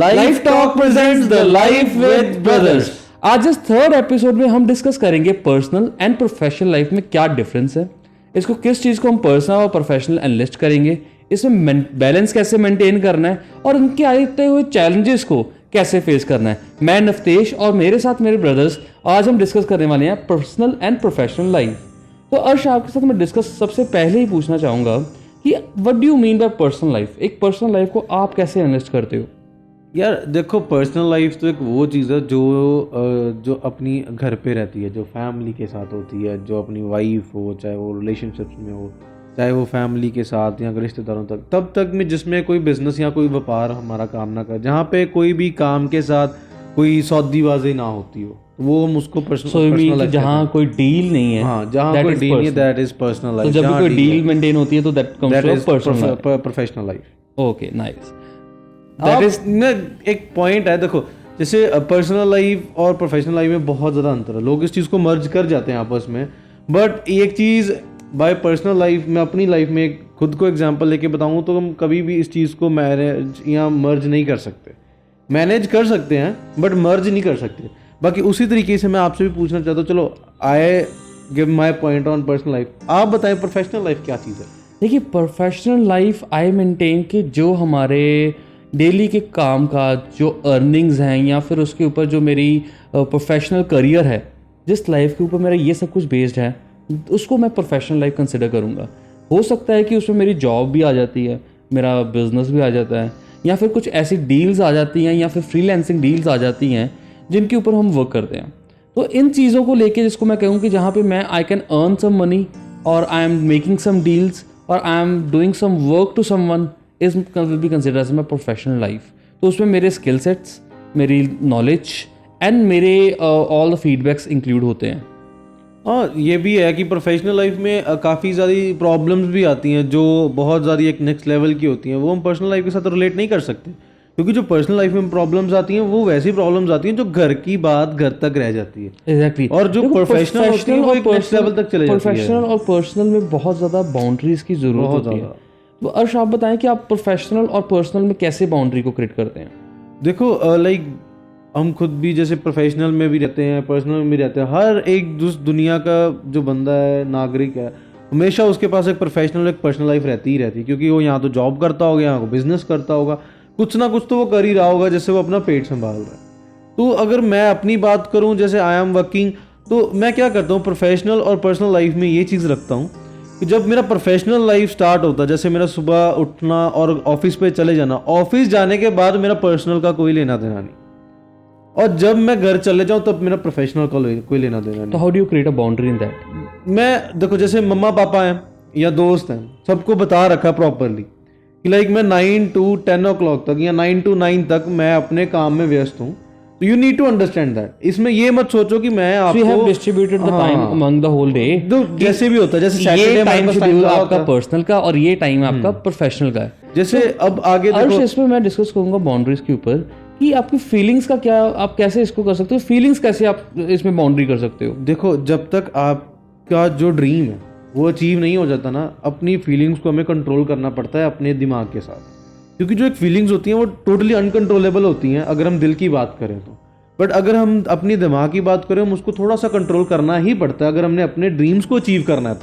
Life talk presents the life with brothers. आज इस third episode में हम डिस्कस करेंगे पर्सनल एंड प्रोफेशनल लाइफ में क्या डिफरेंस है, इसको किस चीज़ को हम पर्सनल और प्रोफेशनल एनालिस्ट करेंगे, इसमें बैलेंस कैसे मेंटेन करना है और उनके आते हुए चैलेंजेस को कैसे फेस करना है। मैं नफ्तेश और मेरे साथ मेरे ब्रदर्स आज हम डिस्कस करने वाले हैं पर्सनल एंड प्रोफेशनल लाइफ। तो अर्श, आपके साथ मैं डिस्कस सबसे पहले ही पूछना चाहूँगा कि what do you mean by personal life. एक पर्सनल लाइफ को आप कैसे एनालिस्ट करते हो? यार देखो, पर्सनल लाइफ तो एक वो चीज़ है जो अपनी घर पे रहती है, जो फैमिली के साथ होती है, जो अपनी वाइफ हो, चाहे वो रिलेशनशिप्स में हो, चाहे वो फैमिली के साथ या रिश्तेदारों तक, तब तक में जिसमें कोई बिजनेस या कोई व्यापार हमारा काम ना कर, जहाँ पे कोई भी काम के साथ कोई सौदेबाजी ना होती हो, वो हम उसको पर्सनल लाइफ। जहाँ कोई डील नहीं है, हाँ, जहाँ कोई डील नहीं है, दैट इज पर्सनल लाइफ। जब कोई डील मेंटेन होती है तो that comes to professional life. Okay, nice. That is एक पॉइंट है। देखो, जैसे पर्सनल लाइफ और प्रोफेशनल लाइफ में बहुत ज़्यादा अंतर है, लोग इस चीज़ को मर्ज कर जाते हैं आपस में। बट एक चीज़ बाय पर्सनल लाइफ में, अपनी लाइफ में खुद को एग्जांपल लेके बताऊँ तो हम कभी भी इस चीज़ को मैनेज या मर्ज नहीं कर सकते। मैनेज कर सकते हैं बट मर्ज नहीं कर सकते। बाकी उसी तरीके से मैं आपसे भी पूछना चाहता हूँ, चलो आई give my point on personal life, आप बताएं प्रोफेशनल लाइफ क्या चीज़ है। देखिए, प्रोफेशनल लाइफ आई मेंटेन कि जो हमारे डेली के काम का जो अर्निंग्स हैं या फिर उसके ऊपर जो मेरी प्रोफेशनल करियर है, जिस लाइफ के ऊपर मेरा ये सब कुछ बेस्ड है, उसको मैं प्रोफेशनल लाइफ कंसिडर करूँगा। हो सकता है कि उसमें मेरी जॉब भी आ जाती है, मेरा बिजनेस भी आ जाता है, या फिर कुछ ऐसी डील्स आ जाती हैं या फिर फ्रीलांसिंग डील्स आ जाती हैं जिनके ऊपर हम वर्क करते हैं। तो इन चीज़ों को लेके जिसको मैं कहूँ कि जहाँ पे मैं I can earn some money और I am making some deals और I am doing some work to someone is will be consider as my professional life. तो उसमें मेरे स्किल सेट्स, मेरी नॉलेज एंड मेरे ऑल द फीडबैक्स इंक्लूड होते हैं। हाँ, ये भी है कि प्रोफेशनल लाइफ में काफ़ी सारी प्रॉब्लम्स भी आती हैं जो बहुत ज़्यादा एक नेक्स्ट लेवल की होती हैं, वो हम पर्सनल लाइफ के साथ रिलेट नहीं कर सकते, क्योंकि जो पर्सनल लाइफ में प्रॉब्लम्स आती हैं वो वैसी प्रॉब्लम्स आती हैं जो घर की बात घर तक रह जाती है। एग्जैक्टली। और जो प्रोफेशनल होती है वो एक नेक्स्ट लेवल तक चले जाती है। प्रोफेशनल और पर्सनल में बहुत ज़्यादा बाउंड्रीज की ज़रूरत होती है। तो अर्श, आप बताएं कि आप प्रोफेशनल और पर्सनल में कैसे बाउंड्री को क्रिएट करते हैं? देखो, लाइक हम खुद भी जैसे प्रोफेशनल में भी रहते हैं, पर्सनल में भी रहते हैं। हर एक दुनिया का जो बंदा है, नागरिक है, हमेशा उसके पास एक प्रोफेशनल एक पर्सनल लाइफ रहती ही रहती है, क्योंकि वो यहाँ तो जॉब करता होगा, यहाँ को बिजनेस करता होगा, कुछ ना कुछ तो वो कर ही रहा होगा जिससे वो अपना पेट संभाल रहा है। तो अगर मैं अपनी बात करूँ, जैसे आई एम वर्किंग, तो मैं क्या करता हूँ प्रोफेशनल और पर्सनल लाइफ में ये चीज़ रखता हूँ कि जब मेरा प्रोफेशनल लाइफ स्टार्ट होता है, जैसे मेरा सुबह उठना और ऑफिस पे चले जाना, ऑफिस जाने के बाद मेरा पर्सनल का कोई लेना देना नहीं, और जब मैं घर चले जाऊं तब मेरा प्रोफेशनल का कोई लेना देना नहीं। तो how do you create a boundary in that? मैं देखो, जैसे मम्मा पापा हैं या दोस्त हैं, सबको बता रखा प्रॉपरली कि लाइक मैं 9 to 10 o'clock तक या 9 to 9 तक मैं अपने काम में व्यस्त हूँ। तो you need to understand that. इसमें ये मत सोचो कि मैं आपको distributed the time among the whole day, जैसे भी होता है, जैसे सैटरडे टाइम शेड्यूल आपका पर्सनल का और ये टाइम आपका प्रोफेशनल का है। जैसे अब आगे देखो, इसमें मैं डिस्कस करूंगा बाउंड्रीज के ऊपर कि आपकी फीलिंग्स का क्या, आप कैसे इसको कर सकते हो, फीलिंग्स कैसे आप इसमें बाउंड्री कर सकते हो? देखो, जब तक आपका जो ड्रीम है वो अचीव नहीं हो जाता ना, अपनी फीलिंग्स को हमें कंट्रोल करना पड़ता है अपने दिमाग के साथ, क्योंकि जो एक फीलिंग्स होती हैं वो टोटली अनकंट्रोलेबल होती हैं अगर हम दिल की बात करें तो। बट अगर हम अपनी दिमाग की बात करें, हम उसको थोड़ा सा कंट्रोल करना ही पड़ता है अगर हमने अपने ड्रीम्स को अचीव करना है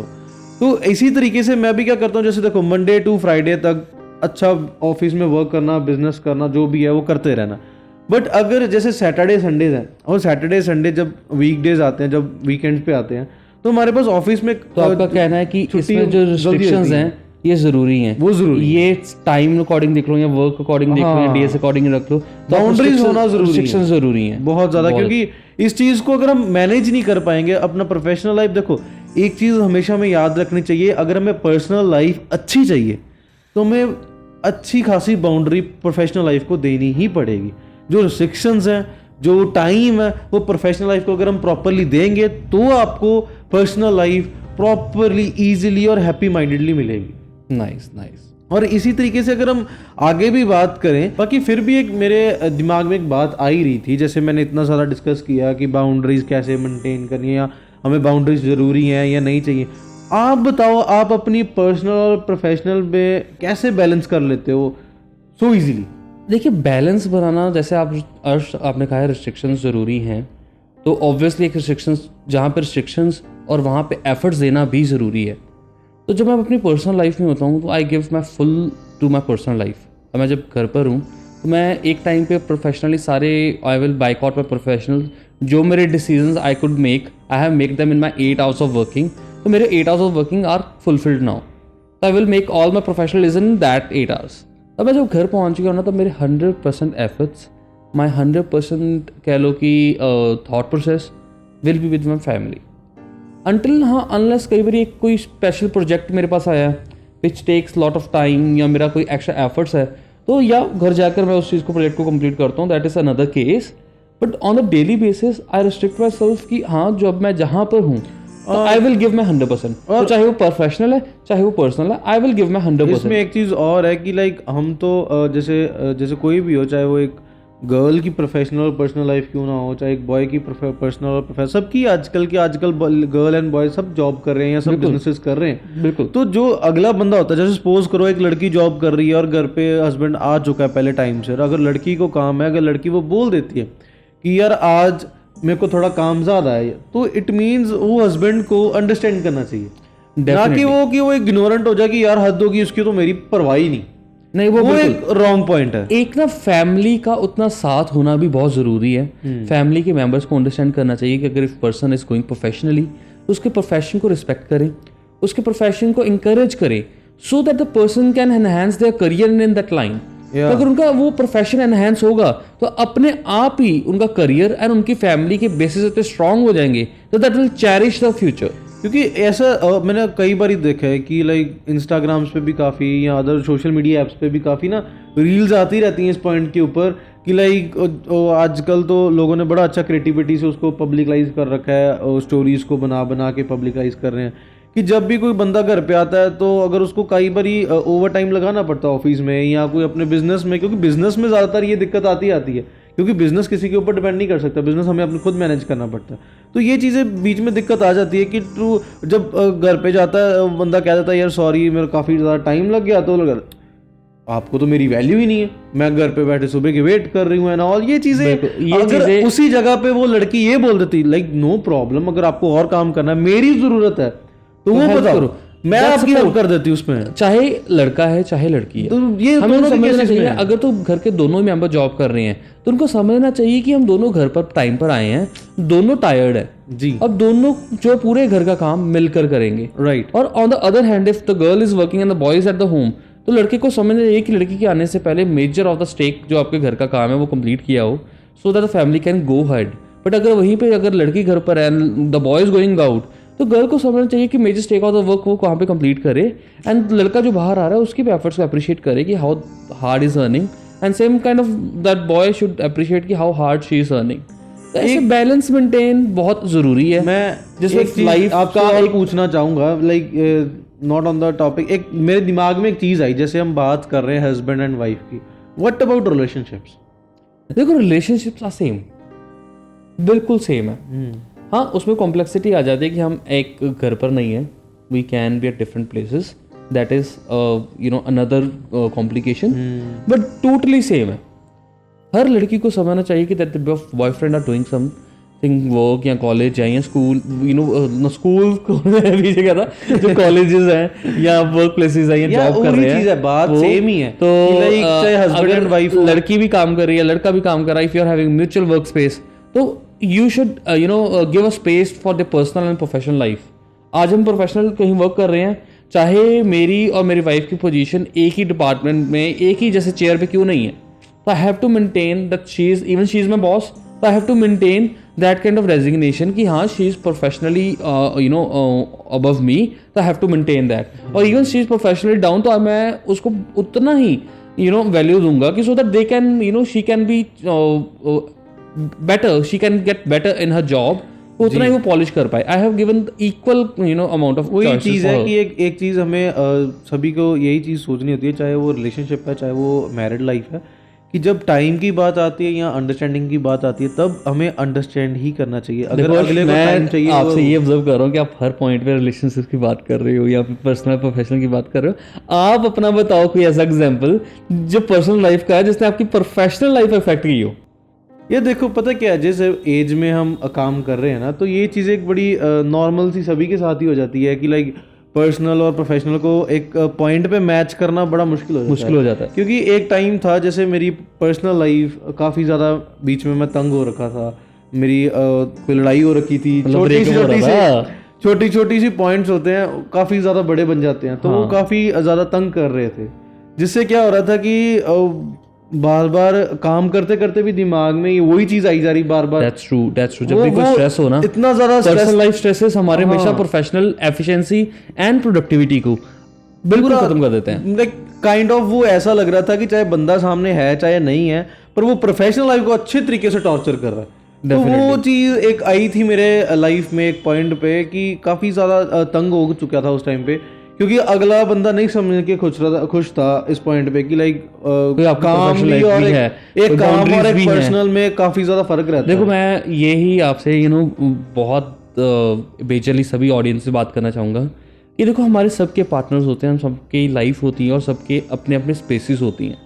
तो इसी तरीके से मैं भी क्या करता हूँ, जैसे देखो, मंडे टू फ्राइडे तक अच्छा ऑफिस में वर्क करना, बिजनेस करना, जो भी है वो करते रहना। बट अगर जैसे सैटरडे संडेज हैं, और सैटरडे संडे जब वीकडेज आते हैं, जब वीकेंड्स पे आते हैं, तो हमारे पास ऑफिस में, तो आपका कहना है कि इसमें जो रिस्ट्रिक्शंस हैं ये जरूरी हैं, वो जरूरी, ये टाइम अकॉर्डिंग देख लो या वर्क अकॉर्डिंग देख लो या डेज अकॉर्डिंग रख लो, बाउंड्रीज होना जरूरी है बहुत ज्यादा, क्योंकि इस चीज को अगर हम मैनेज नहीं कर पाएंगे अपना प्रोफेशनल लाइफ। देखो, एक चीज हमेशा हमें याद रखनी चाहिए, अगर हमें पर्सनल लाइफ अच्छी चाहिए तो हमें अच्छी खासी बाउंड्री प्रोफेशनल लाइफ को देनी ही पड़ेगी। जो रिस्ट्रिक्शंस हैं, जो टाइम है, वो प्रोफेशनल लाइफ को अगर हम प्रॉपरली देंगे तो आपको पर्सनल लाइफ प्रॉपरली, इजीली और हैप्पी माइंडेडली मिलेगी। नाइस। और इसी तरीके से अगर हम आगे भी बात करें, बाकी फिर भी एक मेरे दिमाग में एक बात आ ही रही थी, जैसे मैंने इतना ज़्यादा डिस्कस किया कि बाउंड्रीज कैसे मेंटेन करनी है या हमें बाउंड्रीज ज़रूरी हैं या नहीं चाहिए। आप बताओ, आप अपनी पर्सनल और प्रोफेशनल में कैसे बैलेंस कर लेते हो सो इजीली? देखिए बैलेंस बनाना, जैसे आप अर्श आपने कहा है रिस्ट्रिक्शंस ज़रूरी हैं, तो ऑब्वियसली एक रिस्ट्रिक्शंस, जहाँ पे रिस्ट्रिक्शंस और वहाँ पे एफर्ट्स देना भी ज़रूरी है। तो जब मैं अपनी पर्सनल लाइफ में होता हूँ तो I give my full to my personal life. और मैं जब घर पर हूँ तो मैं एक टाइम पे प्रोफेशनली सारे, I will bike out my professional, जो मेरे decisions I could make, I have make them in my 8 hours of working. तो मेरे 8 hours of working are fulfilled now, तो I will make all my professionalism in that 8 hours. अब मैं जब घर पहुँच चुका हूँ ना, तो मेरे 100% एफर्ट्स, माई 100% कह लो कि thought process will be with my family until, हाँ अनलेस कई बार एक कोई स्पेशल प्रोजेक्ट मेरे पास आया which takes lot of time, या मेरा कोई एक्स्ट्रा एफर्ट्स है, तो या घर जाकर मैं उस चीज़ को, प्रोजेक्ट को कंप्लीट करता हूँ, that is another case. But on the daily basis I restrict my self कि हाँ जब मैं जहाँ पर हूँ आई विल गिव माई 100%, तो चाहे वो प्रोफेशनल है चाहे वो पर्सनल है, आई विल गिव माई 100%। इसमें एक चीज़ और है कि लाइक हम तो जैसे कोई भी हो, चाहे वो एक गर्ल की प्रोफेशनल पर्सनल लाइफ क्यों ना हो, चाहे एक बॉय की पर्सनल और प्रोफेशनल, सबकी आजकल गर्ल एंड बॉय सब जॉब कर रहे हैं या सब बिजनेसेस कर रहे हैं। बिल्कुल। तो जो अगला बंदा होता है, जैसे सपोज करो एक लड़की जॉब कर रही है और घर पे हस्बैंड आ चुका है पहले टाइम से, और अगर लड़की को काम है, अगर लड़की वो बोल देती है कि यार आज मेरे को थोड़ा काम ज़्यादा है, तो इट मीन्स वो हस्बैंड को अंडरस्टैंड करना चाहिए, ना कि वो इग्नोरेंट हो जाए कि यार हद होगी उसकी, तो मेरी परवाह ही नहीं, वो एक रॉन्ग पॉइंट है। एक ना फैमिली का उतना साथ होना भी बहुत ज़रूरी है। फैमिली के मेंबर्स को अंडरस्टैंड करना चाहिए कि अगर if person is going professionally, उसके प्रोफेशन को रिस्पेक्ट करें, उसके प्रोफेशन को इंकरेज करें, सो that the person can enhance their career in that line. तो अगर उनका वो प्रोफेशन एनहांस होगा तो अपने आप ही उनका करियर एंड उनकी फैमिली के बेसिस इतने स्ट्रांग हो जाएंगे, तो that will cherish the future. क्योंकि ऐसा मैंने कई बार देखा है कि लाइक इंस्टाग्राम्स पे भी काफ़ी या अदर सोशल मीडिया ऐप्स पे भी काफ़ी ना रील्स आती रहती हैं इस पॉइंट के ऊपर कि लाइक आजकल तो लोगों ने बड़ा अच्छा क्रिएटिविटी से उसको पब्लिकलाइज कर रखा है, स्टोरीज को बना के पब्लिकलाइज कर रहे हैं कि जब भी कोई बंदा घर पे आता है तो अगर उसको कई बार ओवर टाइम लगाना पड़ता है ऑफिस में या कोई अपने बिजनेस में, क्योंकि बिजनेस में ज़्यादातर ये दिक्कत आती है, क्योंकि बिजनेस किसी के ऊपर डिपेंड नहीं कर सकता, बिजनेस हमें अपने खुद मैनेज करना पड़ता है। तो ये चीज़ें बीच में दिक्कत आ जाती है कि तू जब घर पे जाता है बंदा कह देता है यार सॉरी मेरा काफ़ी ज़्यादा टाइम लग गया, तो आपको तो मेरी वैल्यू ही नहीं है, मैं घर पे बैठे सुबह की वेट कर रही हूँ ना, और ये चीज़ें उसी जगह पे वो लड़की ये बोल देती लाइक नो प्रॉब्लम, अगर आपको और काम करना है, मेरी ज़रूरत है तो वो बताओ, मैं आपकी हेल्प कर देती हूँ उसमें, चाहे लड़का है चाहे लड़की है। तो ये हमें समझना चाहिए, अगर तो घर के दोनों मेंबर जॉब कर रहे हैं तो उनको समझना चाहिए कि हम दोनों घर पर टाइम पर आए हैं, दोनों टायर्ड है जी, अब दोनों जो पूरे घर का काम मिलकर करेंगे, राइट। और on the other hand if the girl is working and the boy is at the home, तो लड़के को समझना चाहिए कि लड़की के आने से पहले मेजर ऑफ द स्टेक जो आपके घर का काम है वो कंप्लीट किया हो, so that the family can go head. But अगर वहीं पे अगर लड़की घर पर है the boy is going out, तो गर्ल को समझना चाहिए कि major stake of the work वो कहाँ पे कंप्लीट करे, एंड लड़का जो बाहर आ रहा है उसकी भी एफर्ट्स को अप्रिशिएट करे कि how hard is earning, and same kind of that boy should appreciate कि how hard she is earning. तो ऐसे बैलेंस मेंटेन बहुत ज़रूरी है। मैं जिसमें लाइफ आपका एक पूछना चाहूँगा like not on the topic, एक मेरे दिमाग में एक चीज़ आई, जैसे हम बात कर रहे हैं हस्बैंड एंड वाइफ की, व्हाट अबाउट रिलेशनशिप्स? देखो रिलेशनशिप्स आर सेम, बिल्कुल सेम है। हाँ उसमें कॉम्प्लेक्सिटी आ जाती है कि हम एक घर पर नहीं है, we can be at different places, that is another complication, but totally same है। हर लड़की को समझना चाहिए कि that the boyfriend are doing something work या कॉलेज है या स्कूल, स्कूल भी जगह था जो कॉलेजेस हैं या वर्क प्लेसेस हैं या जॉब कर रहे हैं, बात सेम ही है। तो चाहे हस्बैंड एंड वाइफ, लड़की भी काम कर रही है लड़का भी काम कर रहा है, if you are having mutual work space, तो you should give a space for the personal and professional life. आज हम प्रोफेशनल कहीं वर्क कर रहे हैं, चाहे मेरी और मेरी वाइफ की पोजीशन एक ही डिपार्टमेंट में एक ही जैसे चेयर पे क्यों नहीं है, तो I have to maintain that she is my boss, तो I have to maintain that kind of resignation कि हाँ she is professionally above me, तो I have to maintain that, और even she is professionally down, तो मैं उसको उतना ही वैल्यू दूंगा कि so that they can she can be better, she can get better in her job, उतना ही वो पॉलिश कर पाए। आई have given equal amount of. वही चीज़ है कि एक चीज़ हमें सभी को यही चीज़ सोचनी होती है, चाहे वो रिलेशनशिप है चाहे वो मैरिड लाइफ है, कि जब टाइम की बात आती है या अंडरस्टैंडिंग की बात आती है तब हमें अंडरस्टैंड ही करना चाहिए। अगर देखो अगले को टाइम मैं चाहिए आपसे ये ऑब्जर्व कर रहा हूँ कि आप हर पॉइंट पे रिलेशनशिप की बात कर रहे हो या फिर पर्सनल प्रोफेशनल की बात कर रहे हो। आप अपना बताओ कोई ऐसा एग्जांपल जो पर्सनल लाइफ का है जिसने आपकी प्रोफेशनल लाइफ अफेक्ट की हो। ये देखो पता क्या है, जिस एज में हम काम कर रहे हैं ना, तो ये चीज़ एक बड़ी नॉर्मल सी सभी के साथ ही हो जाती है कि लाइक पर्सनल और प्रोफेशनल को एक पॉइंट पे मैच करना बड़ा मुश्किल हो जाता है। क्योंकि एक टाइम था जैसे मेरी पर्सनल लाइफ काफ़ी ज़्यादा बीच में मैं तंग हो रखा था, मेरी कोई लड़ाई हो रखी थी, छोटी छोटी सी पॉइंट्स होते हैं काफ़ी ज़्यादा बड़े बन जाते हैं, तो वो काफ़ी ज़्यादा तंग कर रहे थे, जिससे क्या हो रहा था कि बार बार काम करते करते भी दिमाग में ये वही चीज आई जा रही बार बार। That's true. जब भी कोई स्ट्रेस हो ना, इतना ज्यादा पर्सनल लाइफ स्ट्रेसेस हमारे हमेशा प्रोफेशनल एफिशिएंसी एंड प्रोडक्टिविटी को बिल्कुल खत्म कर देते हैं। लाइक काइंड ऑफ वो ऐसा लग रहा था कि चाहे बंदा सामने है चाहे नहीं है, पर वो प्रोफेशनल लाइफ को अच्छे तरीके से टॉर्चर कर रहा है। तो वो चीज एक आई थी मेरे लाइफ में एक पॉइंट पे कि काफी ज्यादा तंग हो चुका था उस टाइम पे, क्योंकि अगला बंदा नहीं समझ के खुश था इस पॉइंट पे कि लाइक काम भी और एक काम और एक पर्सनल में काफी ज्यादा फर्क रहता है। देखो मैं यही आपसे बहुत बेचैली सभी ऑडियंस से बात करना चाहूँगा कि देखो हमारे सबके पार्टनर्स होते हैं, हम सबकी लाइफ होती है और सबके अपने अपने स्पेसिस होती हैं।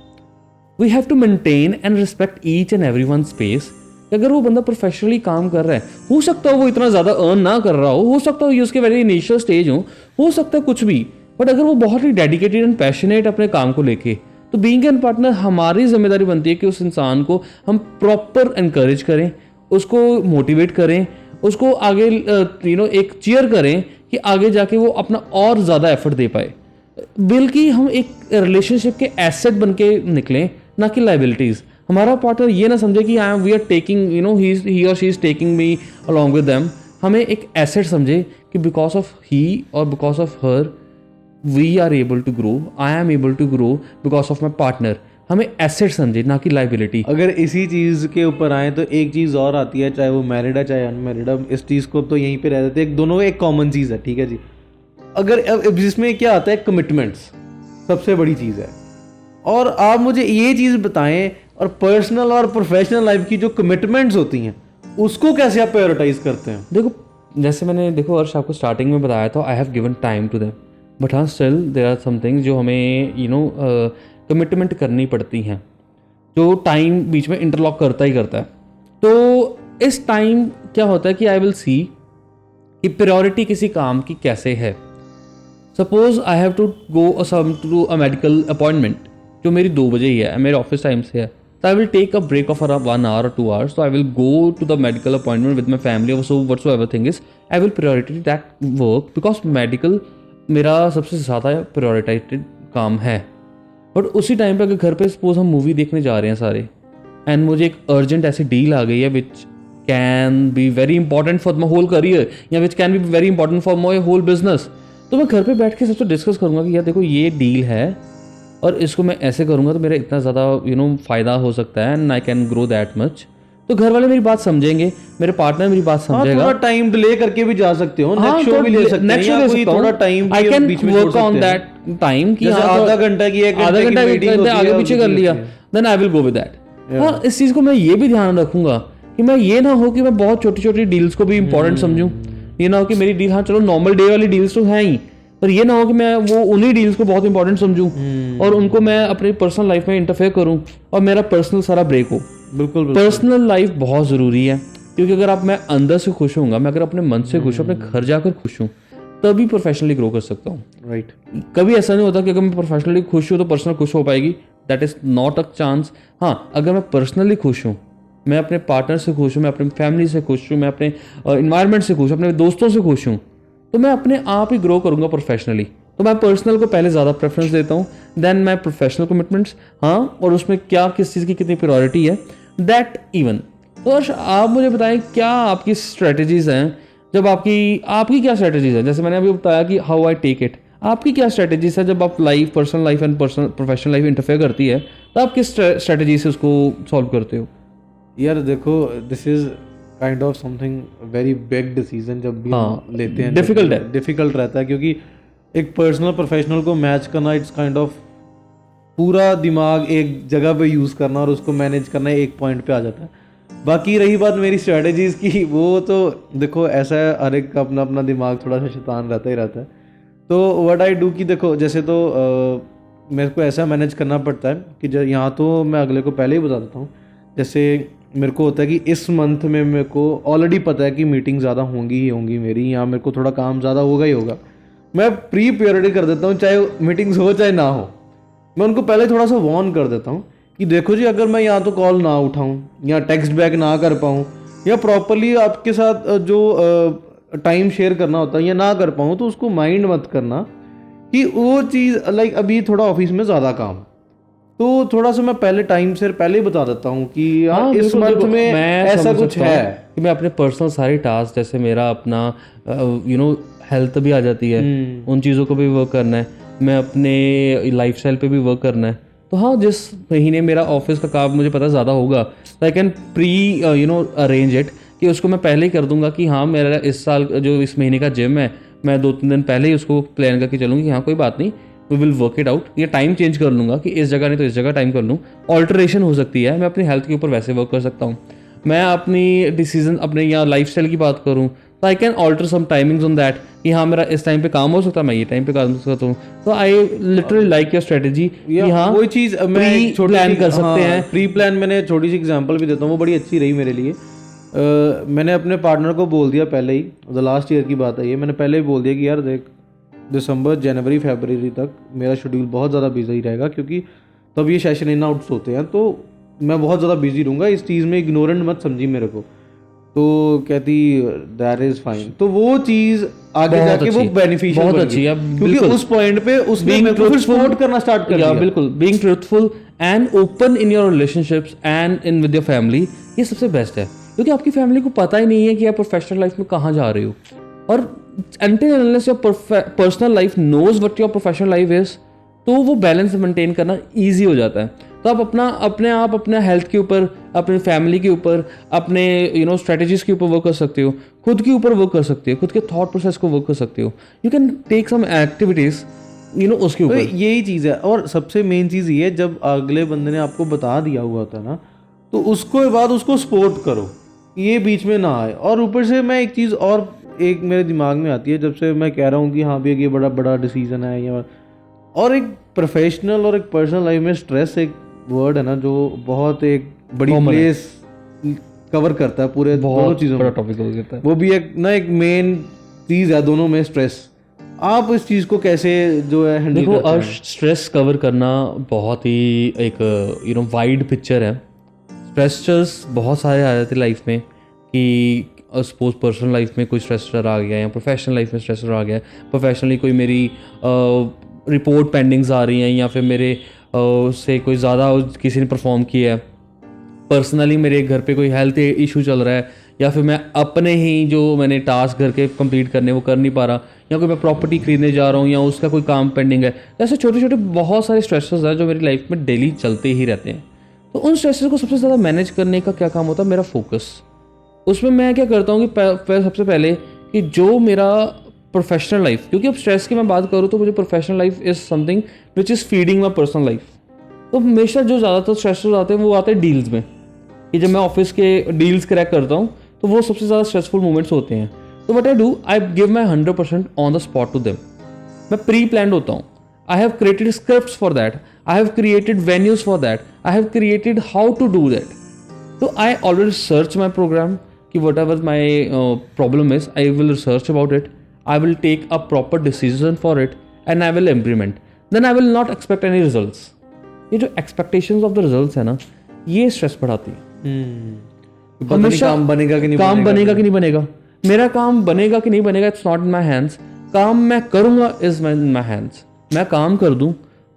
We have to maintain and respect each and every one space. अगर वो बंदा प्रोफेशनली काम कर रहा है, हो सकता है वो इतना ज़्यादा अर्न ना कर रहा हो सकता है ये उसके वेरी इनिशियल स्टेज हो सकता है कुछ भी, बट अगर वो बहुत ही डेडिकेटेड एंड पैशनेट अपने काम को लेके, तो बीइंग एन पार्टनर हमारी जिम्मेदारी बनती है कि उस इंसान को हम प्रॉपर एनकरेज करें, उसको मोटिवेट करें, उसको आगे एक चीयर करें कि आगे जाके वो अपना और ज़्यादा एफर्ट दे पाए, बल्कि हम एक रिलेशनशिप के एसेट बन के निकलें, ना कि लाइबिलिटीज़। हमारा पार्टनर ये ना समझे कि वी आर टेकिंग ही और she is taking me along with them. हमें एक एसेट समझे कि बिकॉज ऑफ ही और because of her we are able to grow, I am able to grow because of my partner. हमें asset समझे, ना कि लाइबिलिटी। अगर इसी चीज़ के ऊपर आए तो एक चीज़ और आती है, चाहे वो मैरिड है चाहे अनमैरिड है, इस चीज़ को तो यहीं पे रह देते हैं, दोनों एक कॉमन चीज़ है, ठीक है जी। अगर जिसमें क्या आता है, कमिटमेंट्स सबसे बड़ी चीज़ है। और आप मुझे ये चीज़ बताएं, और पर्सनल और प्रोफेशनल लाइफ की जो कमिटमेंट्स होती हैं उसको कैसे आप प्रायोरिटाइज करते हैं? देखो जैसे मैंने अर्श आपको स्टार्टिंग में बताया था, I have given time to them, but हाँ still there are some things जो हमें कमिटमेंट करनी पड़ती हैं, जो टाइम बीच में इंटरलॉक करता ही करता है। तो इस टाइम क्या होता है कि आई विल सी कि प्रायोरिटी किसी काम की कैसे है। Suppose I have to go to a medical appointment जो मेरी 2 बजे ही है, मेरे ऑफिस टाइम से है, so I will take a break of around 1 hour or 2 hours. So I will go to the medical appointment with my family or so whatsoever thing is. I will prioritize that work because medical मेरा सबसे ज़्यादा प्रायोरिटाइटेड काम है। But उसी time पे अगर घर पे सपोज हम मूवी देखने जा रहे हैं सारे, एंड मुझे एक अर्जेंट ऐसी डील आ गई है which can be very important for my whole career या which can be very important for my whole business, तो मैं घर पे बैठ के सबसे डिस्कस करूँगा कि यार देखो ये डील है और इसको मैं ऐसे करूँगा तो मेरा इतना ज़्यादा फ़ायदा हो सकता है and I can grow that much. तो घर वाले मेरी बात समझेंगे, मेरे पार्टनर मेरी बात समझेगा। थोड़ा टाइम डिले करके भी जा सकते हो, नेक्स्ट शो भी ले सकते हैं, या कोई थोड़ा time I can work on that time कि आधा घंटा की आधा घंटा आगे पीछे कर लिया, then I will go with that. हाँ, इस चीज़ को मैं ये भी ध्यान रखूंगा कि मैं ये ना हो कि मैं बहुत छोटी छोटी डील्स को भी इंपॉर्टेंट समझूं। ये ना हो कि मेरी डील, हाँ चलो नॉर्मल डे वाली डील्स तो हैं ही, पर ये ना हो कि मैं वो उन्हीं डील्स को बहुत इंपॉर्टेंट समझूं और उनको मैं अपनी पर्सनल लाइफ में इंटरफेयर करूं और मेरा पर्सनल सारा ब्रेक हो। बिल्कुल पर्सनल लाइफ बहुत ज़रूरी है, क्योंकि अगर मैं अंदर से खुश होऊंगा, मैं अगर अपने मन से खुश हूँ, अपने घर जाकर खुश हूँ, तभी प्रोफेशनली ग्रो कर सकता हूँ। राइट। कभी ऐसा नहीं होता कि अगर मैं प्रोफेशनली खुश हूँ तो पर्सनल खुश हो पाएगी, that is not a chance. हाँ, अगर मैं पर्सनली खुश हूँ, मैं अपने पार्टनर से खुश हूँ, मैं अपनी फैमिली से खुश हूँ, मैं अपने इन्वायरमेंट से खुश हूँ, अपने दोस्तों से खुश हूँ, तो मैं अपने आप ही ग्रो करूँगा प्रोफेशनली। तो मैं पर्सनल को पहले ज़्यादा प्रेफरेंस देता हूँ, देन मैं प्रोफेशनल कमिटमेंट्स, हाँ, और उसमें क्या किस चीज़ की कितनी प्रायोरिटी है, दैट इवन। तो आप मुझे बताएं क्या आपकी स्ट्रेटजीज़ हैं, जब आपकी क्या स्ट्रेटजीज़ है? जैसे मैंने अभी बताया कि हाउ आई टेक इट, आपकी क्या स्ट्रेटजीज़ है जब आप life, personal life and professional life interfere करती है, तो आप किस स्ट्रेटजी से उसको सॉल्व करते हो? यार देखो, this is kind of something very big decision जब भी हम लेते हैं, डिफिकल्ट रहता है, क्योंकि एक पर्सनल प्रोफेशनल को मैच करना, इट्स काइंड ऑफ पूरा दिमाग एक जगह पे यूज़ करना और उसको मैनेज करना एक पॉइंट पे आ जाता है। बाकी रही बात मेरी स्ट्रेटजीज़ की, वो तो देखो ऐसा है, हर एक का अपना अपना दिमाग थोड़ा सा शैतान रहता ही रहता है। तो व्हाट आई डू कि देखो जैसे तो मेरे को ऐसा मैनेज करना पड़ता है कि यहाँ तो मैं अगले को पहले ही बता देता हूँ। जैसे मेरे को होता है कि इस मंथ में मेरे को ऑलरेडी पता है कि मीटिंग ज़्यादा होंगी ही होंगी मेरी, या मेरे को थोड़ा काम ज़्यादा होगा ही होगा। मैं प्री प्रायोरिटी कर देता हूँ, चाहे मीटिंग्स हो चाहे ना हो। मैं उनको पहले थोड़ा सा वार्न कर देता हूँ कि देखो जी, अगर मैं या तो कॉल ना उठाऊँ या टेक्स्ट बैक ना कर पाऊँ या प्रॉपरली आपके साथ जो टाइम शेयर करना होता है या ना कर पाऊँ, तो उसको माइंड मत करना कि वो चीज़ लाइक अभी थोड़ा ऑफिस में ज़्यादा काम, तो थोड़ा सा मैं पहले टाइम से पहले ही बता देता हूँ कि यार इस मंथ में ऐसा कुछ है कि मैं अपने पर्सनल सारे टास्क, जैसे मेरा अपना हेल्थ भी आ जाती है, उन चीज़ों को भी वर्क करना है, मैं अपने लाइफस्टाइल पे भी वर्क करना है। तो हाँ, जिस महीने मेरा ऑफिस का काम मुझे पता ज़्यादा होगा, I can pre arrange it कि उसको मैं पहले ही कर दूंगा कि हाँ, मेरा इस साल जो इस महीने का जिम है, मैं 2-3 दिन पहले ही उसको प्लान करके चलूँगी कि हाँ कोई बात नहीं, we will work it out. ये टाइम चेंज कर लूँगा कि इस जगह नहीं तो इस जगह टाइम कर लूँ, ऑल्टरेशन हो सकती है। मैं अपनी हेल्थ के ऊपर वैसे वर्क कर सकता हूँ। मैं अपनी डिसीजन अपने या लाइफस्टाइल की बात करूँ तो I can alter some timings on that कि हाँ मेरा इस टाइम पे काम हो सकता है, मैं ये टाइम पे काम कर सकता हूँ। तो I literally like your strategy कि हाँ वही चीज़ मैं छोटी प्लान कर सकते हैं। प्री प्लान मैंने छोटी सी एग्जांपल भी देता हूँ, वो बड़ी अच्छी रही मेरे लिए। मैंने अपने पार्टनर को बोल दिया पहले ही, द लास्ट ईयर की बात है ये, मैंने पहले ही बोल दिया कि यार देख, दिसंबर जनवरी फरवरी तक मेरा शेड्यूल बहुत ज़्यादा बिजी रहेगा, क्योंकि तब ये सेशन इन आउट्स होते हैं, तो मैं बहुत ज़्यादा बिजी रहूँगा। इस चीज़ में इग्नोरेंट मत समझी मेरे को। तो कहती दैट इज़ फाइन। तो वो चीज़ आगे जाके वो बेनिफिशियल बहुत अच्छी है, क्योंकि उस पॉइंट पे उसने मेरे को फिर सपोर्ट करना स्टार्ट कर दिया। बिल्कुल, being truthful and open in your relationships and in with your family, ये सबसे बेस्ट है। क्योंकि आपकी फैमिली को पता ही नहीं है कि आप प्रोफेशनल लाइफ में कहाँ जा रहे हो, और until unless your personal life knows what your professional life is, तो वो बैलेंस मेंटेन करना ईजी हो जाता है। तो आप अपने हेल्थ के ऊपर, अपने फैमिली के ऊपर, अपने स्ट्रेटजीज के ऊपर वर्क कर सकते हो, खुद के ऊपर वर्क कर सकते हो, खुद के थॉट प्रोसेस को वर्क कर सकते हो। You can take some activities उसके ऊपर। यही चीज़ है। और सबसे मेन चीज़ ये है, जब अगले बंदे ने आपको बता दिया हुआ होता है ना, तो उसको बाद उसको सपोर्ट करो, ये बीच में ना आए। और ऊपर से मैं एक चीज़ और एक मेरे दिमाग में आती है, जब से मैं कह रहा हूँ कि हाँ भी ये बड़ा बड़ा डिसीजन है या, और एक प्रोफेशनल और एक पर्सनल लाइफ में स्ट्रेस एक वर्ड है ना, जो बहुत एक बड़ी प्लेस कवर करता है पूरे दोनों चीज़ों में, टॉपिक हो जाता है। वो भी एक मेन चीज़ है दोनों में, स्ट्रेस। आप इस चीज़ को कैसे जो है हैंडल देखो, करते हैं? स्ट्रेस कवर करना बहुत ही एक वाइड पिक्चर है। स्ट्रेसर्स बहुत सारे आ जाते हैं लाइफ में, कि सपोज पर्सनल लाइफ में कोई स्ट्रेसर आ गया या प्रोफेशनल लाइफ में स्ट्रेसर आ गया। प्रोफेशनली कोई मेरी रिपोर्ट पेंडिंग्स आ रही हैं, या फिर मेरे से कोई ज़्यादा किसी ने परफॉर्म किया है। पर्सनली मेरे घर पे कोई हेल्थ इशू चल रहा है, या फिर मैं अपने ही जो मैंने टास्क घर के कंप्लीट करने वो कर नहीं पा रहा, या कोई मैं प्रॉपर्टी खरीदने जा रहा हूँ या उसका कोई काम पेंडिंग है। ऐसे छोटे छोटे बहुत सारे स्ट्रेसर्स हैं जो मेरी लाइफ में डेली चलते ही रहते हैं। तो उन स्ट्रेसर्स को सबसे ज़्यादा मैनेज करने का क्या काम होता है? मेरा फोकस। उसमें मैं क्या करता हूँ कि सबसे पहले कि जो मेरा प्रोफेशनल लाइफ, क्योंकि अब स्ट्रेस की मैं बात करूँ तो मुझे professional life is something which is feeding my personal life. तो हमेशा जो ज़्यादातर स्ट्रेसर्स आते हैं वो आते हैं डील्स में, कि जब मैं ऑफिस के डील्स क्रैक करता हूँ तो वो सबसे ज़्यादा स्ट्रेसफुल मोमेंट्स होते हैं। तो what I do, I give my 100% on the spot to them. मैं प्री प्लान्ड होता हूँ। I have created scripts for that, I have created venues for that, I have created how to do that. तो I already search my program कि whatever my problem is, I will research about it, I will take a proper decision for it and I will implement. Then I will not expect any results. ये जो expectations of the results है ना, ये stress बढ़ाती है। हमेशा काम बनेगा कि नहीं बनेगा, मेरा काम बनेगा कि नहीं बनेगा, it's not in my hands. काम मैं करूँगा is in my hands. मैं काम कर दूँ,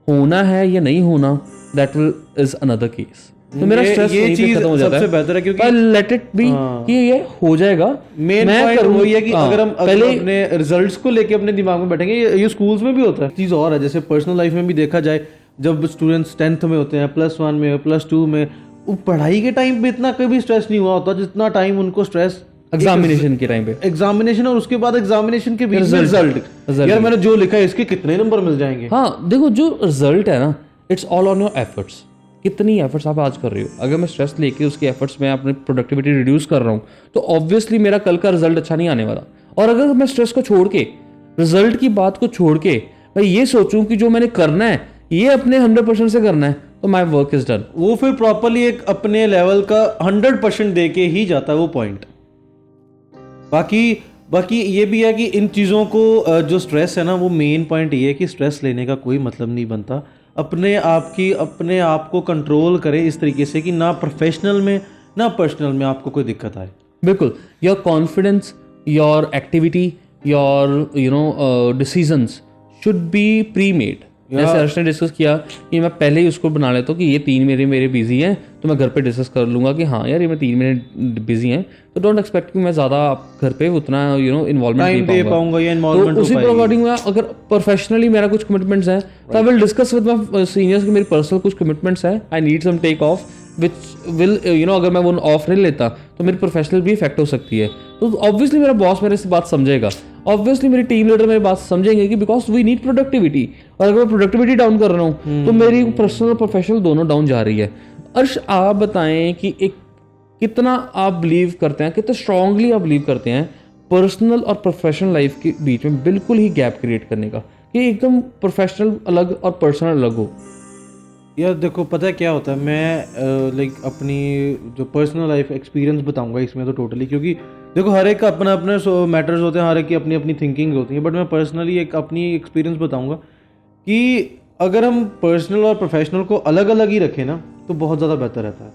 होना है या नहीं होना, that is another case. तो मेरा स्ट्रेस ये चीज सबसे बेहतर है, क्योंकि लेट इट बी कि ये हो जाएगा। मेन पॉइंट वही है कि अगर हम अपने रिजल्ट्स को लेके अपने दिमाग में बैठेंगे, ये स्कूल्स में भी होता है। चीज और है, जैसे पर्सनल लाइफ में भी देखा जाए, जब स्टूडेंट्स 10th में होते हैं, +1 में, +2 में, वो पढ़ाई के टाइम पे इतना कभी स्ट्रेस नहीं हुआ होता जितना टाइम उनको स्ट्रेस एग्जामिनेशन के टाइम पे, एग्जामिनेशन और उसके बाद एग्जामिनेशन के बीच में रिजल्ट। यार मैंने जो लिखा है इसके कितने नंबर मिल जाएंगे। हाँ देखो, जो रिजल्ट है ना, it's all on your efforts. कितनी एफर्ट्स आप आज कर रहे हो। अगर मैं स्ट्रेस लेके उसकी एफर्ट्स में अपनी प्रोडक्टिविटी रिड्यूस कर रहा हूँ तो ऑब्वियसली मेरा कल का रिजल्ट अच्छा नहीं आने वाला। और अगर मैं स्ट्रेस को छोड़ के, रिजल्ट की बात को छोड़ के मैं ये सोचूं कि जो मैंने करना है ये अपने 100% से करना है, तो माई वर्क इज डन। वो फिर प्रॉपरली एक अपने लेवल का 100% दे के ही जाता है वो पॉइंट। बाकी ये भी है कि इन चीज़ों को जो स्ट्रेस है ना, वो मेन पॉइंट ये है कि स्ट्रेस लेने का कोई मतलब नहीं बनता। अपने आप को कंट्रोल करें इस तरीके से कि ना प्रोफेशनल में ना पर्सनल में आपको कोई दिक्कत आए। बिल्कुल, your confidence, your activity, your decisions should be pre made. जैसे अर्श ने डिस्कस किया कि मैं पहले ही उसको बना लेता हूँ कि ये 3 मेरे बिजी हैं, तो मैं घर पे डिस्कस कर लूँगा कि हाँ यार ये मैं 3 मिनट बिजी हैं, तो डोंट एक्सपेक्ट कि मैं ज़्यादा घर पे उतना इन्वॉल्वमेंट दे पाऊंगा या इन्वॉल्वमेंट। तो उसी अकॉर्डिंग में अगर प्रोफेशनली मेरा कुछ कमिटमेंट्स हैं तो I will discuss with my seniors कि मेरी पर्सनल कुछ कमिटमेंट्स हैं, I need some take off which will अगर मैं वो ऑफ नहीं लेता तो मेरी प्रोफेशनल भी इफेक्ट हो सकती है। तो ऑब्वियसली मेरा बॉस मेरे से बात समझेगा, ऑब्वियसली मेरी टीम लीडर मेरी बात समझेंगे कि बिकॉज वी नीड प्रोडक्टिविटी। और अगर मैं प्रोडक्टिविटी डाउन कर रहा हूँ तो मेरी पर्सनल और प्रोफेशनल दोनों डाउन जा रही है। अर्श आप बताएं कि कितना आप बिलीव करते हैं, कितना स्ट्रांगली आप बिलीव करते हैं पर्सनल और प्रोफेशनल लाइफ के बीच में बिल्कुल ही गैप क्रिएट करने का, कि एकदम प्रोफेशनल अलग और पर्सनल अलग हो। यार देखो पता है क्या होता है, मैं लाइक अपनी जो पर्सनल लाइफ एक्सपीरियंस बताऊंगा इसमें तो टोटली, क्योंकि देखो हर एक का अपना अपना मैटर्स होते हैं, हर एक की अपनी अपनी थिंकिंग होती है। बट मैं पर्सनली एक अपनी एक्सपीरियंस बताऊंगा कि अगर हम पर्सनल और प्रोफेशनल को अलग अलग ही रखें ना तो बहुत ज़्यादा बेहतर रहता है।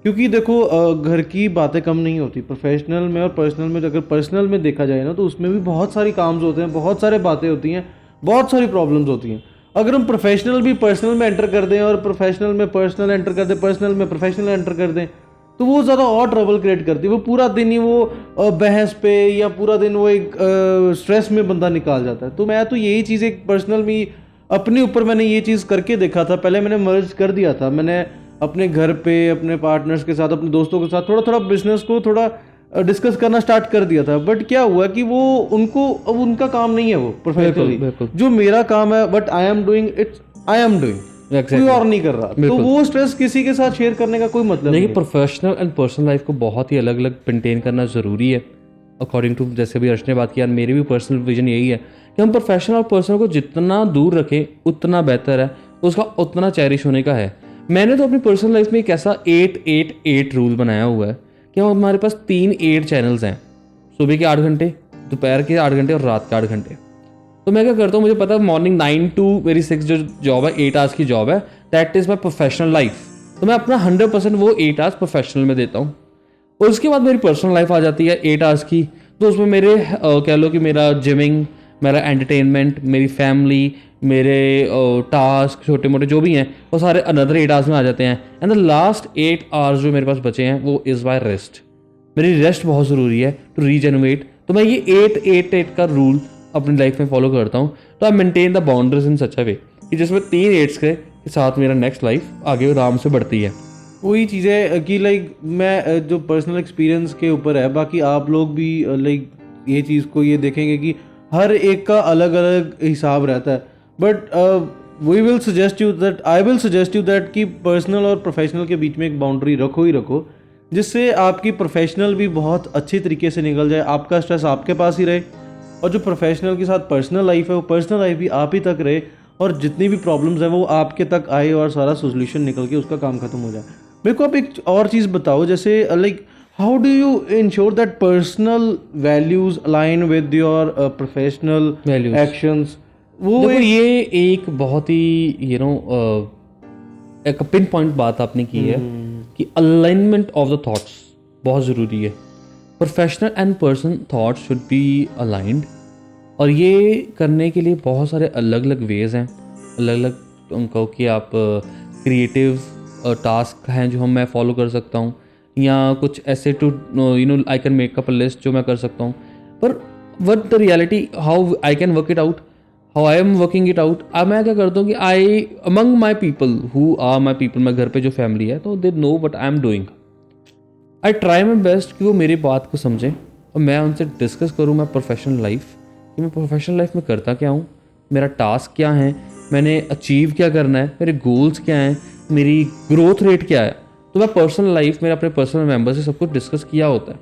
क्योंकि देखो घर की बातें कम नहीं होती प्रोफेशनल में और पर्सनल में। अगर पर्सनल में देखा जाए ना तो उसमें भी बहुत सारी काम्स होते हैं, बहुत सारे बातें होती हैं, बहुत सारी प्रॉब्लम्स होती हैं। अगर हम प्रोफेशनल भी पर्सनल में एंटर कर दें और प्रोफेशनल में पर्सनल एंटर कर दें, पर्सनल में प्रोफेशनल एंटर कर दें, तो वो ज़्यादा और ट्रबल क्रिएट करती है। वो पूरा दिन ही वो बहस पे या पूरा दिन वो एक स्ट्रेस में बंदा निकाल जाता है। तो मैं तो यही चीज़ एक पर्सनल में अपने ऊपर मैंने ये चीज़ करके देखा था। पहले मैंने मर्ज कर दिया था, मैंने अपने घर पे अपने पार्टनर्स के साथ अपने दोस्तों के साथ थोड़ा थोड़ा बिजनेस को थोड़ा डिस्कस करना स्टार्ट कर दिया था। बट क्या हुआ कि वो उनको अब उनका काम नहीं है वो प्रोफेशनली, जो मेरा काम है but I am doing it's, I am doing, कोई और नहीं कर रहा। तो वो स्ट्रेस किसी के साथ शेयर करने का कोई मतलब नहीं। प्रोफेशनल एंड पर्सनल लाइफ को बहुत ही अलग अलग मेंटेन करना ज़रूरी है अकॉर्डिंग टू, जैसे भी अर्श ने बात किया, मेरी भी पर्सनल विजन यही है कि हम प्रोफेशनल और पर्सनल को जितना दूर रखें उतना बेहतर है, उसका उतना चेरिश होने का है। मैंने तो अपनी पर्सनल लाइफ में एक ऐसा 8-8-8 रूल बनाया हुआ है कि हमारे पास 3 चैनल्स हैं, सुबह के 8 घंटे, दोपहर के 8 घंटे और रात के 8 घंटे। तो मैं क्या करता हूँ, मुझे पता है मॉर्निंग 9 to मेरी 6 जो जॉब है, 8 आवर्स की जॉब है, that is my professional life. तो मैं अपना 100% वो 8 आवर्स प्रोफेशनल में देता हूँ। और उसके बाद मेरी पर्सनल लाइफ आ जाती है 8 आवर्स की, तो उसमें मेरे कह लो कि मेरा जिमिंग, मेरा एंटरटेनमेंट, मेरी फैमिली, मेरे टास्क छोटे मोटे जो भी हैं वो सारे अनदर 8 आवर्स में आ जाते हैं। एंड द लास्ट 8 आवर्स जो मेरे पास बचे हैं वो इज़ बाय रेस्ट। मेरी रेस्ट बहुत ज़रूरी है टू रीजेनरेट। तो मैं ये 8-8-8 का रूल अपनी लाइफ में फॉलो करता हूँ। तो I maintain the boundaries in such a way कि जिसमें 3 8s के साथ मेरा नेक्स्ट लाइफ आगे आराम से बढ़ती है। वही चीज़ है कि लाइक मैं जो पर्सनल एक्सपीरियंस के ऊपर है, बाकी आप लोग भी लाइक ये चीज़ को ये देखेंगे कि हर एक का अलग अलग हिसाब रहता है। But I will suggest you that कि पर्सनल और प्रोफेशनल के बीच में एक बाउंड्री रखो ही रखो, जिससे आपकी प्रोफेशनल भी बहुत अच्छी तरीके से निकल जाए, आपका स्ट्रेस आपके पास ही रहे, और जो प्रोफेशनल के साथ पर्सनल लाइफ है वो पर्सनल लाइफ भी आप ही तक रहे, और जितनी भी प्रॉब्लम्स हैं वो आपके तक आए और सारा सोल्यूशन निकल के उसका काम खत्म हो जाए। मेरे को आप एक और चीज़ बताओ, जैसे like how do you ensure that personal values align with your professional actions? वो ये एक बहुत ही एक पिन पॉइंट बात आपने की है कि अलाइनमेंट ऑफ द थॉट्स बहुत ज़रूरी है। Professional and personal thoughts should be aligned, और ये करने के लिए बहुत सारे अलग अलग वेज हैं, अलग अलग उनको कि आप क्रिएटिव टास्क हैं जो मैं फॉलो कर सकता हूँ, या कुछ ऐसे to I can make up a list जो मैं कर सकता हूँ। पर what the reality, how I can work it out, how I am working it out, अब मैं क्या करता हूँ कि I among my people who are my people, मैं घर पे जो फैमिली है तो they know what I am doing. I try my best कि वो मेरी बात को समझें और मैं उनसे डिस्कस करूँ मैं प्रोफेशनल लाइफ, कि मैं प्रोफेशनल लाइफ में करता क्या हूँ, मेरा टास्क क्या है, मैंने अचीव क्या करना है, मेरे गोल्स क्या हैं, मेरी ग्रोथ रेट क्या है, तो मैं पर्सनल लाइफ में अपने पर्सनल मेंबर से सब कुछ डिस्कस किया होता है।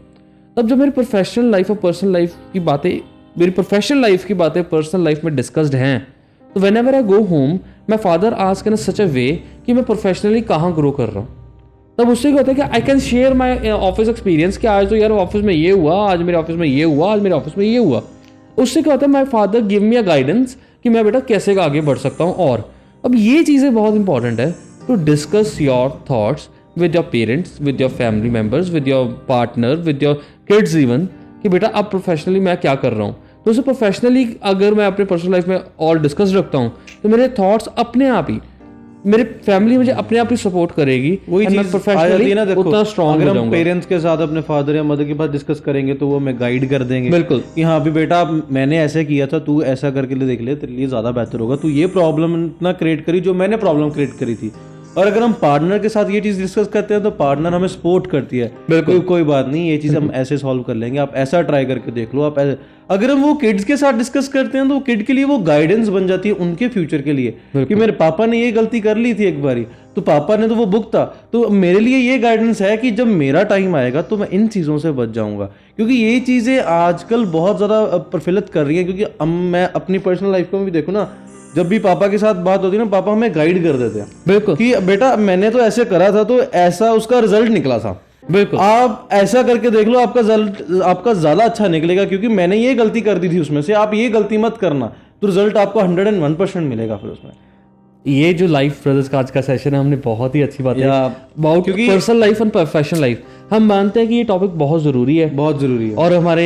तब जब मेरी प्रोफेशनल लाइफ और पर्सनल लाइफ की बातें, मेरी प्रोफेशनल लाइफ की बातें पर्सनल लाइफ में डिस्कस्ड हैं, तो whenever I go home my father ask in such a way कि मैं प्रोफेशनली कहाँ ग्रो कर रहा हूँ। तब उससे क्या होता है कि I can share my office experience कि आज तो यार ऑफिस में ये हुआ, आज मेरे ऑफिस में ये हुआ, आज मेरे ऑफिस में ये हुआ। उससे क्या होता है, my father give me a guidance कि मैं बेटा कैसे आगे बढ़ सकता हूँ। और अब ये चीज़ें बहुत इंपॉर्टेंट है to discuss your thoughts with your parents, with your family members, with your partner, with your kids even, कि बेटा अब प्रोफेशनली मैं क्या कर रहा हूँ। तो उसे प्रोफेशनली अगर मैं अपने पर्सनल लाइफ में और डिस्कस रखता हूँ तो मेरे थॉट्स अपने आप ही, मेरे फैमिली मुझे अपने आप ही सपोर्ट करेगी। वही and मैं चीज प्रोफेशनली ना, देखो उतना स्ट्रांग अगर हो हम जाऊंगा। पेरेंट्स के साथ अपने फादर या मदर के पास डिस्कस करेंगे तो वो हमें गाइड कर देंगे बिल्कुल कि हाँ भी बेटा मैंने ऐसे किया था, तू ऐसा करके ले देख ले, तेरे लिए ज़्यादा बेहतर होगा, तू ये प्रॉब्लम ना क्रिएट करी जो मैंने प्रॉब्लम क्रिएट करी थी। और अगर हम पार्टनर के साथ ये चीज़ डिस्कस करते हैं तो पार्टनर हमें सपोर्ट करती है, बिल्कुल कोई बात नहीं, ये चीज़ हम ऐसे सॉल्व कर लेंगे, आप ऐसा ट्राई करके देख लो, आप ऐसे। अगर हम वो किड्स के साथ डिस्कस करते हैं तो किड के लिए वो गाइडेंस बन जाती है उनके फ्यूचर के लिए कि मेरे पापा ने ये गलती कर ली थी एक बारी, तो पापा ने तो वो बुक था, तो मेरे लिए ये गाइडेंस है कि जब मेरा टाइम आएगा तो मैं इन चीज़ों से बच जाऊंगा। क्योंकि ये चीज़ें आजकल बहुत ज़्यादा प्रफुल्लित कर रही हैं। क्योंकि मैं अपनी पर्सनल लाइफ में भी देखूँ ना, जब भी पापा के साथ बात होती है ना, पापा हमें गाइड कर देते हैं बिल्कुल कि बेटा मैंने तो ऐसे करा था तो ऐसा उसका रिजल्ट निकला था, बिल्कुल आप ऐसा करके देख लो, आपका रिजल्ट आपका ज़्यादा अच्छा निकलेगा, क्योंकि मैंने ये गलती कर दी थी उसमें से, आप ये गलती मत करना, तो रिजल्ट आपको 101% मिलेगा फिर उसमें। ये जो लाइफ ब्रदर्स का आज का सेशन है, हमने बहुत ही अच्छी बात है अबाउट क्योंकि personal life and professional life. हम मानते हैं कि ये टॉपिक बहुत ज़रूरी है, बहुत ज़रूरी है, और हमारे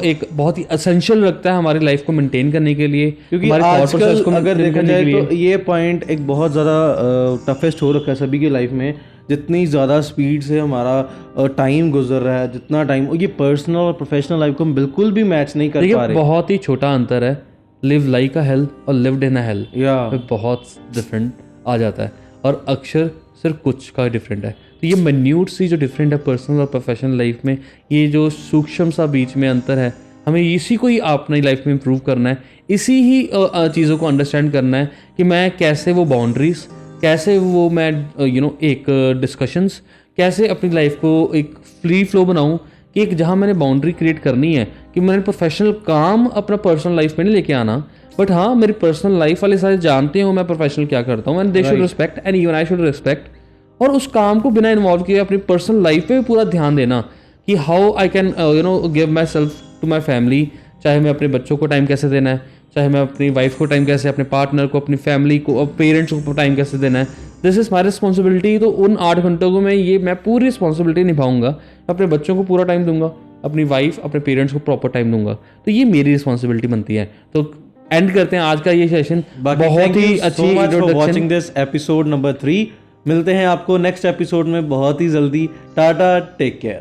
एक बहुत ही असेंशियल रखता है हमारी लाइफ को मेंटेन करने के लिए, क्योंकि हमारे thought process आजकल को अगर maintain देखा करने जाए के लिए। तो ये पॉइंट एक बहुत ज़्यादा टफेस्ट हो रखा है सभी की लाइफ में। जितनी ज़्यादा स्पीड से हमारा टाइम गुजर रहा है, जितना टाइम, ये पर्सनल और प्रोफेशनल लाइफ को हम बिल्कुल भी मैच नहीं कर पा देखिए रहे। बहुत ही छोटा अंतर है, लिव लाइक अ हेल और लिव्ड इन अ हेल, या बहुत डिफरेंट आ जाता है, और अक्षर सिर्फ कुछ का डिफरेंट है। तो ये मिन्यूट सी जो डिफरेंट है पर्सनल और प्रोफेशनल लाइफ में, ये जो सूक्ष्म सा बीच में अंतर है, हमें इसी को ही अपनी लाइफ में इम्प्रूव करना है, इसी ही चीज़ों को अंडरस्टैंड करना है कि मैं कैसे वो बाउंड्रीज, कैसे वो मैं एक डिस्कशंस, कैसे अपनी लाइफ को एक फ्री फ्लो बनाऊं, कि एक जहां मैंने बाउंड्री क्रिएट करनी है कि मैंने प्रोफेशनल काम अपना पर्सनल लाइफ में नहीं लेके आना, बट हाँ मेरी पर्सनल लाइफ वाले सारे जानते हो मैं प्रोफेशनल क्या करता हूँ, and they should respect and even I should respect. और उस काम को बिना इन्वॉल्व किए अपनी पर्सनल लाइफ पे भी पूरा ध्यान देना कि how I can give myself to my family, चाहे मैं अपने बच्चों को टाइम कैसे देना है, चाहे मैं अपनी वाइफ को टाइम कैसे, अपने पार्टनर को, अपनी फैमिली को, पेरेंट्स को टाइम कैसे देना है, दिस इज़ माई रिस्पॉन्सिबिलिटी। तो उन 8 घंटों को मैं पूरी रिस्पॉन्सिबिलिटी निभाऊंगा, अपने बच्चों को पूरा टाइम दूंगा, अपनी वाइफ अपने पेरेंट्स को प्रॉपर टाइम दूंगा, तो ये मेरी रिस्पॉन्सिबिलिटी बनती है। तो एंड करते हैं आज का ये सेशन, बहुत ही अच्छी वॉचिंग दिस एपिसोड नंबर 3। मिलते हैं आपको नेक्स्ट एपिसोड में बहुत ही जल्दी। Ta-ta, take care.